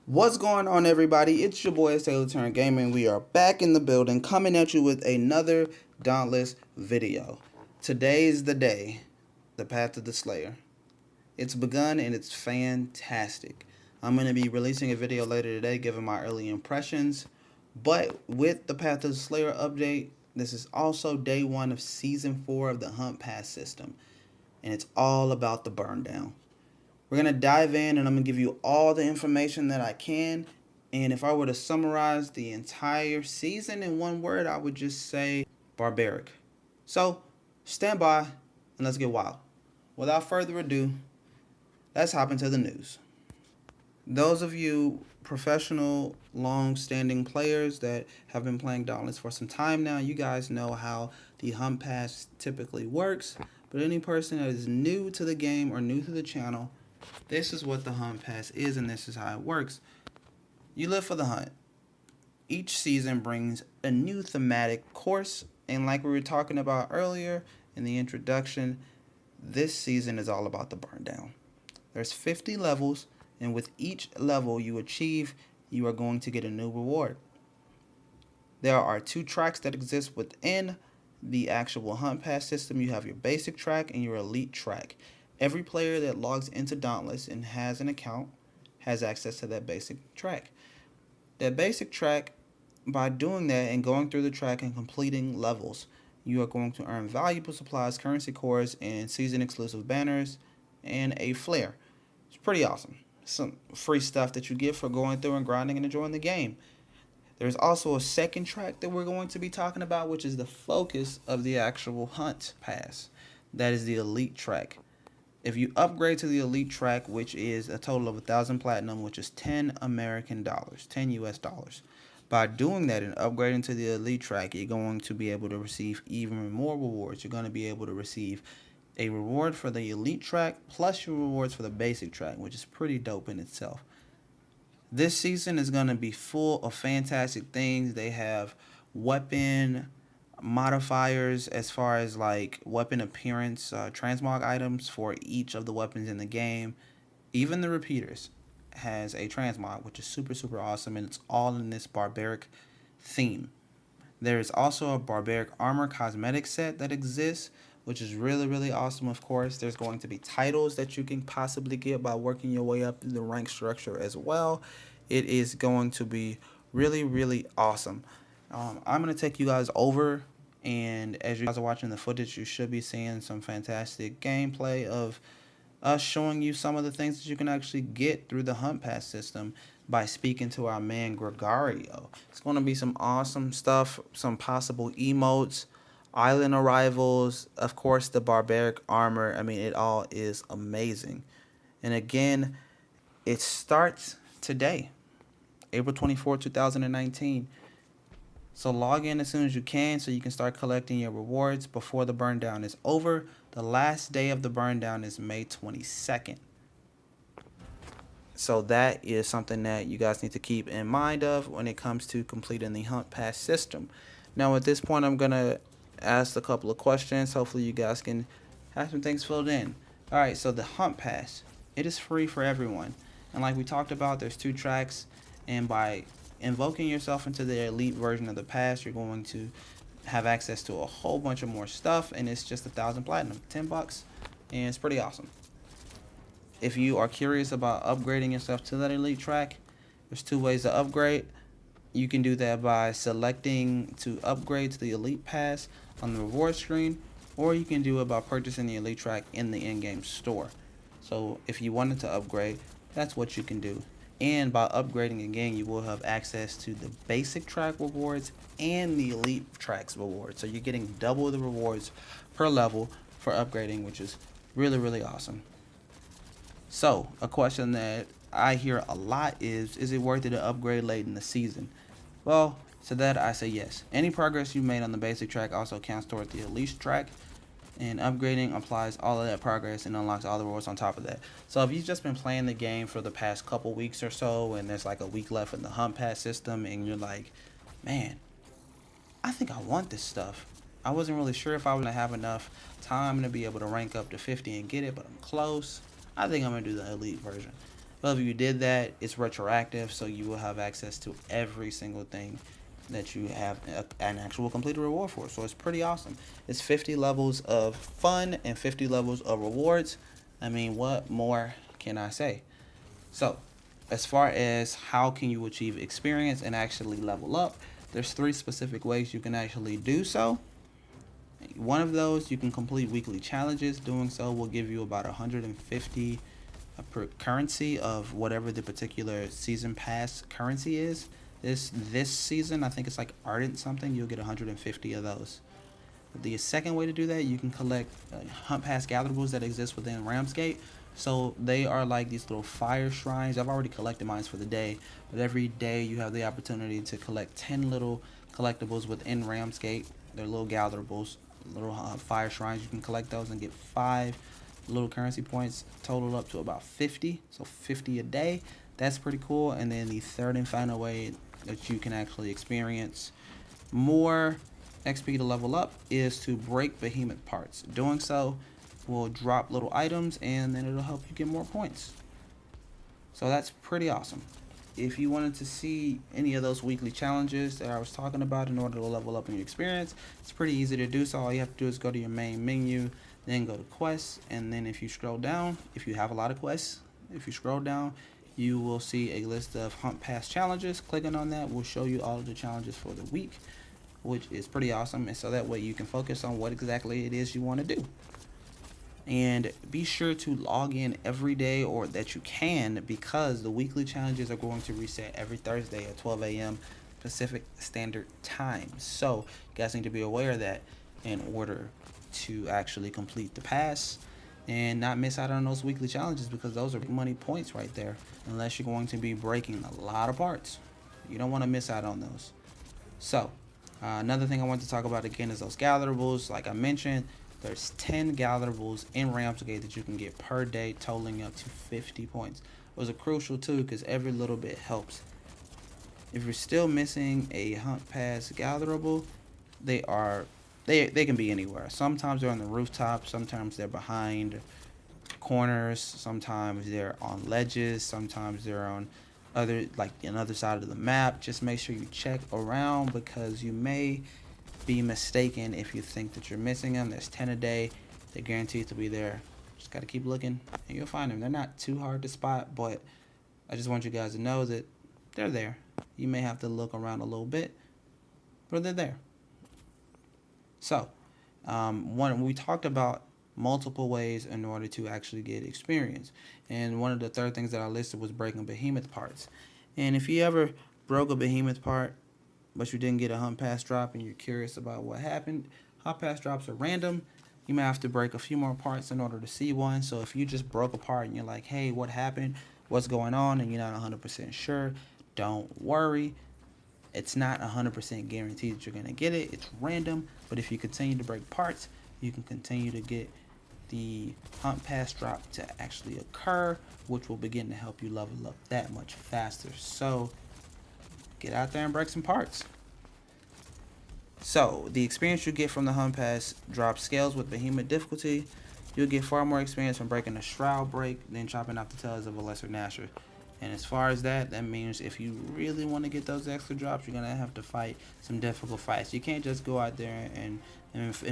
What's going on, everybody? It's your boy Taylor Turn Gaming. We are back in the building, coming at you with another Dauntless video. Today's the day, the path of the Slayer. It's begun and it's fantastic. I'm going to be releasing a video later today giving my early impressions. But with the Path of the Slayer update, this is also day 1 of Season 4 of the Hunt Pass system. And it's all about the Burndown. We're going to dive in and I'm going to give you all the information that I can. And if I were to summarize the entire season in one word, I would just say barbaric. So stand by and let's get wild. Without further ado, let's hop into the news. Those of you professional, long-standing players that have been playing Dauntless for some time now, you guys know how the Hunt Pass typically works. But any person that is new to the game or new to the channel, this is what the Hunt Pass is and this is how it works. You live for the hunt. Each season brings a new thematic course, and like we were talking about earlier in the introduction, this season is all about the Burndown. There's 50 levels, and with each level you achieve, you are going to get a new reward. There are 2 tracks that exist within the actual Hunt Pass system. You have your basic track and your elite track. Every player that logs into Dauntless and has an account has access to that basic track. That basic track, by doing that and going through the track and completing levels, you are going to earn valuable supplies, currency cores, and season exclusive banners, and a flare. It's pretty awesome. Some free stuff that you get for going through and grinding and enjoying the game. There's also a second track that we're going to be talking about, which is the focus of the actual Hunt Pass. That is the elite track. If you upgrade to the elite track, which is a total of 1,000 platinum, which is 10 American dollars, 10 US dollars. By doing that and upgrading to the elite track, you're going to be able to receive even more rewards. You're going to be able to receive a reward for the elite track plus your rewards for the basic track, which is pretty dope in itself. This season is going to be full of fantastic things. They have weapon modifiers as far as like weapon appearance, transmog items for each of the weapons in the game. Even the repeaters has a transmog, which is super awesome, and it's all in this barbaric theme. There is also a barbaric armor cosmetic set that exists, which is really awesome. Of course, there's going to be titles that you can possibly get by working your way up through the rank structure as well. It is going to be really awesome. I'm going to take you guys over, and as you guys are watching the footage, you should be seeing some fantastic gameplay of us showing you some of the things that you can actually get through the Hunt Pass system by speaking to our man Gregario. It's going to be some awesome stuff, some possible emotes, island arrivals, of course the barbaric armor. I mean, it all is amazing. And again, it starts today, April 24, 2019. So log in as soon as you can so you can start collecting your rewards before the Burndown is over. The last day of the Burndown is May 22nd. So that is something that you guys need to keep in mind of when it comes to completing the Hunt Pass system. Now at this point, I'm going to ask a couple of questions. Hopefully you guys can have some things filled in. Alright, so the Hunt Pass, it is free for everyone. And like we talked about, there's 2 tracks, and by invoking yourself into the elite version of the pass, you're going to have access to a whole bunch of more stuff, and it's just 1,000 platinum, 10 bucks, and it's pretty awesome. If you are curious about upgrading yourself to that elite track, there's 2 ways to upgrade. You can do that by selecting to upgrade to the elite pass on the reward screen, or you can do it by purchasing the elite track in the in-game store. So if you wanted to upgrade, that's what you can do. And by upgrading again, you will have access to the basic track rewards and the elite tracks rewards. So you're getting double the rewards per level for upgrading, which is really awesome. So a question that I hear a lot is it worth it to upgrade late in the season? Well, to that I say yes. Any progress you made on the basic track also counts toward the elite track, and upgrading applies all of that progress and unlocks all the rewards on top of that. So if you've just been playing the game for the past couple weeks or so, and there's like a week left in the Hunt Pass system, and you're like, man, I think I want this stuff. I wasn't really sure if I was going to have enough time to be able to rank up to 50 and get it, but I'm close. I think I'm going to do the elite version. But if you did that, it's retroactive, so you will have access to every single thing that you have an actual completed reward for. So it's pretty awesome. It's 50 levels of fun and 50 levels of rewards. I mean, what more can I say? So, as far as how can you achieve experience and actually level up, there's 3 specific ways you can actually do so. One of those, you can complete weekly challenges. Doing so will give you about 150 per currency of whatever the particular season pass currency is. This season, I think it's like Ardent something. You'll get 150 of those. The second way to do that, you can collect hunt pass gatherables that exist within Ramsgate. So they are like these little fire shrines. I've already collected mine for the day, but every day you have the opportunity to collect 10 little collectibles within Ramsgate. They're little gatherables, little fire shrines. You can collect those and get 5 little currency points, total up to about 50. So 50 a day. That's pretty cool. And then the third and final way that you can actually experience more XP to level up is to break behemoth parts. Doing so will drop little items, and then it'll help you get more points. So that's pretty awesome. If you wanted to see any of those weekly challenges that I was talking about in order to level up in your experience, it's pretty easy to do so. All you have to do is go to your main menu, then go to quests, and then if you scroll down, if you have a lot of quests, if you scroll down, you will see a list of hunt pass challenges. Clicking on that will show you all of the challenges for the week, which is pretty awesome. And so that way you can focus on what exactly it is you want to do. And be sure to log in every day, or that you can, because the weekly challenges are going to reset every Thursday at 12 a.m. Pacific Standard Time. So you guys need to be aware of that in order to actually complete the pass and not miss out on those weekly challenges, because those are money points right there, unless you're going to be breaking a lot of parts. You don't want to miss out on those. So another thing I want to talk about again is those gatherables. Like I mentioned, there's 10 gatherables in Ramsgate that you can get per day, totaling up to 50 points. Those are crucial too, because every little bit helps. If you're still missing a hunt pass gatherable, they can be anywhere. Sometimes they're on the rooftop, sometimes they're behind corners, sometimes they're on ledges, sometimes they're on another side of the map. Just make sure you check around, because you may be mistaken if you think that you're missing them. There's 10 a day. They're guaranteed to be there. Just got to keep looking and you'll find them. They're not too hard to spot, but I just want you guys to know that they're there. You may have to look around a little bit, but they're there. So we talked about multiple ways in order to actually get experience, and one of the third things that I listed was breaking behemoth parts. And if you ever broke a behemoth part but you didn't get a hunt pass drop and you're curious about what happened, hunt pass drops are random. You may have to break a few more parts in order to see one. So if you just broke a part and you're like, hey, what happened, what's going on, and you're not 100% sure, don't worry. It's not 100% guaranteed that you're going to get it. It's random. But if you continue to break parts, you can continue to get the hunt pass drop to actually occur, which will begin to help you level up that much faster. So get out there and break some parts. So the experience you get from the hunt pass drop scales with behemoth difficulty. You'll get far more experience from breaking a shroud break than chopping off the tails of a lesser gnasher. And as far as that means if you really want to get those extra drops, you're going to have to fight some difficult fights. You can't just go out there and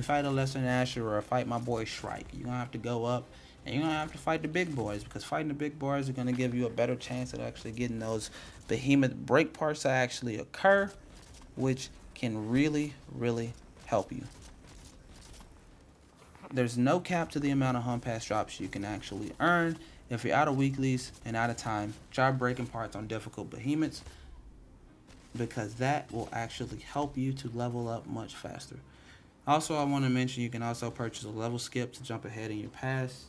fight a lesser gnasher or fight my boy Shrike. You're going to have to go up and you're going to have to fight the big boys, because fighting the big boys are going to give you a better chance at actually getting those behemoth break parts to actually occur, which can really, really help you. There's no cap to the amount of hunt pass drops you can actually earn. If you're out of weeklies and out of time, try breaking parts on difficult behemoths, because that will actually help you to level up much faster. Also, I want to mention you can also purchase a level skip to jump ahead in your pass.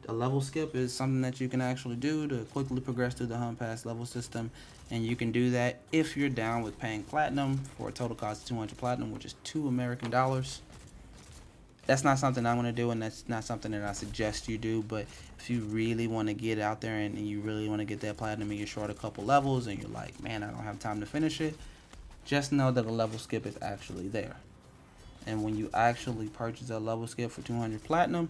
A level skip is something that you can actually do to quickly progress through the hunt pass level system, and you can do that if you're down with paying platinum for a total cost of 200 platinum, which is $2 American. That's not something I'm going to do, and that's not something that I suggest you do. But if you really want to get out there and you really want to get that platinum and you're short a couple levels and you're like, man, I don't have time to finish it, just know that a level skip is actually there. And when you actually purchase a level skip for 200 platinum,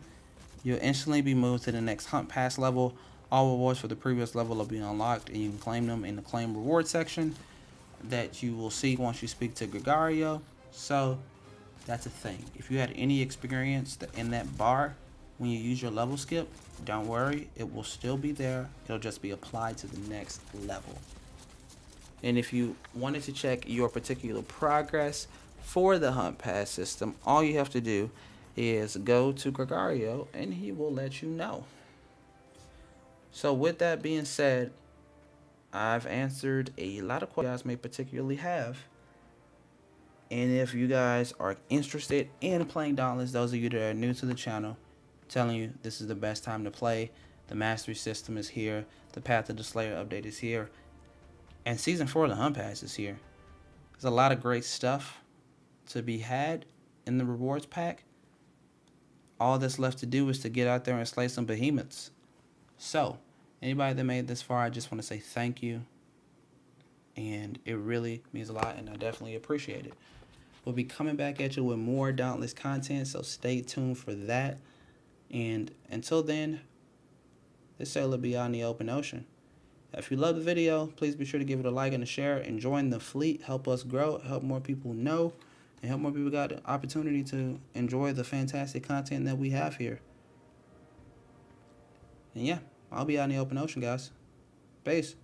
you'll instantly be moved to the next hunt pass level. All rewards for the previous level will be unlocked, and you can claim them in the claim reward section that you will see once you speak to Gregario. So that's a thing. If you had any experience in that bar when you use your level skip, don't worry, it will still be there. It'll just be applied to the next level. And if you wanted to check your particular progress for the hunt pass system, all you have to do is go to Gregario and he will let you know. So with that being said, I've answered a lot of questions you guys may particularly have. And if you guys are interested in playing Dauntless, those of you that are new to the channel, I'm telling you, this is the best time to play. The mastery system is here. The Path of the Slayer update is here. And Season 4 of the Hunt Pass is here. There's a lot of great stuff to be had in the rewards pack. All that's left to do is to get out there and slay some behemoths. So, anybody that made this far, I just want to say thank you. And it really means a lot, and I definitely appreciate it. We'll be coming back at you with more Dauntless content, so stay tuned for that. And until then, this sailor will be out in the open ocean. If you love the video, please be sure to give it a like and a share and join the fleet. Help us grow, help more people know, and help more people got the opportunity to enjoy the fantastic content that we have here. And yeah, I'll be out in the open ocean, guys. Peace.